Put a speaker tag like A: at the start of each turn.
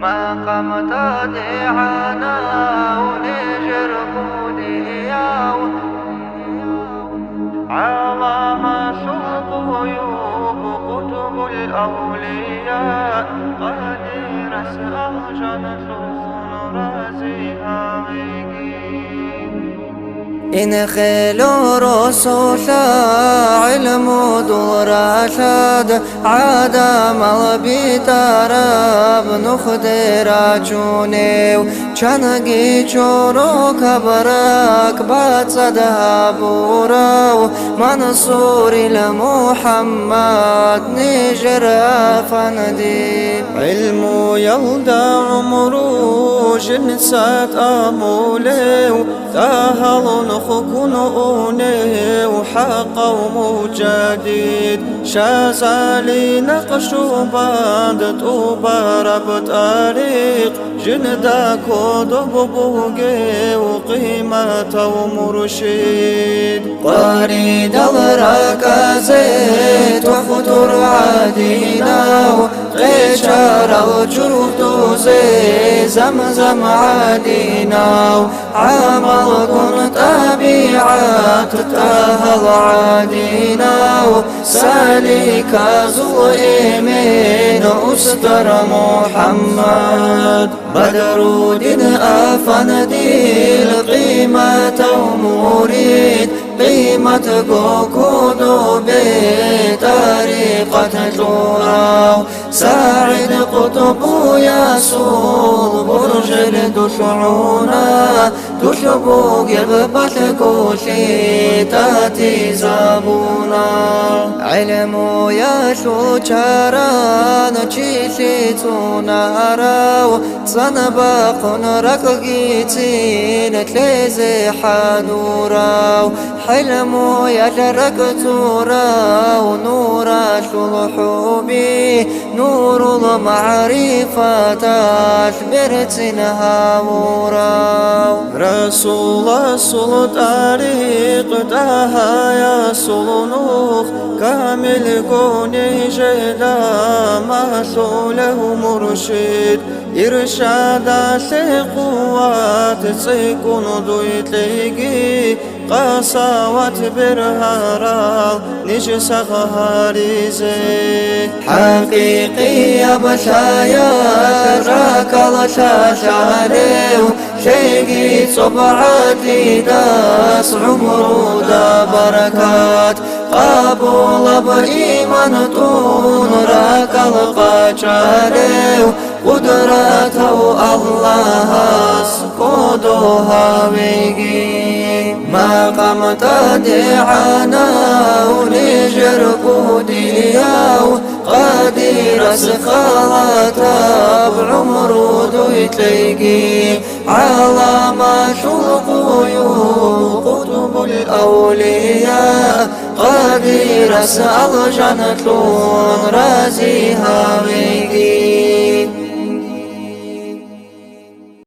A: ما قمت دعانا ونجر كودياو عظم سوق يوب كتب الأولياء قدير أسأجن ثون رازيها إن خلو رسول علم دور رشاد عدم البيتراب نخدر جونيو چنگی چورو كبرك بتصدها بوراو منصور المحمد نجر فندي علم يلدى عمرو جنسات أموليو تاهل نخكن أوني وحق ومجدد شازالي نقش بعد توبار بطريق جندا كودب بوغي وقيمة ومرشد قريد الركازيت وفتر عدينا قشر الجرد زي زمزم عدينا عمل كن طبيعات تهل عدينا سالك زلئمين أستر محمد بدر دين أفندي القيمة ومريد قيمة كوكودو بطريقة جوراو ساعد قطب ياسول برج الدشعونا تشبو قربت كوشي تاتي زابونا علمو ياشو چاران چيشي توناراو صنباقن ركجيتين تليزي حدوراو حلمو يجرك توراو نورا شلحوبي نور المعرفة تشبرتنها وراو رسول الصل طريق تها يا صلنوخ كامل كوني جدا محصوله مرشد إرشاد سيقوات سيكون دويتليجي قصاوات برهارا نجسخ هاريزي حقيقي يا بشايا راك الشاشاريو شيقي صبعتي داس عمرو دا بركات قبول بإيمان طول راك القشاريو قدرته الله اسكدها ويجي ما قمت دعانا ونجر كودياو قدير سخالة بعمرو دويتليجي على ما شلقو قطب الأولياء قدير سأل جنة رازيها ويجي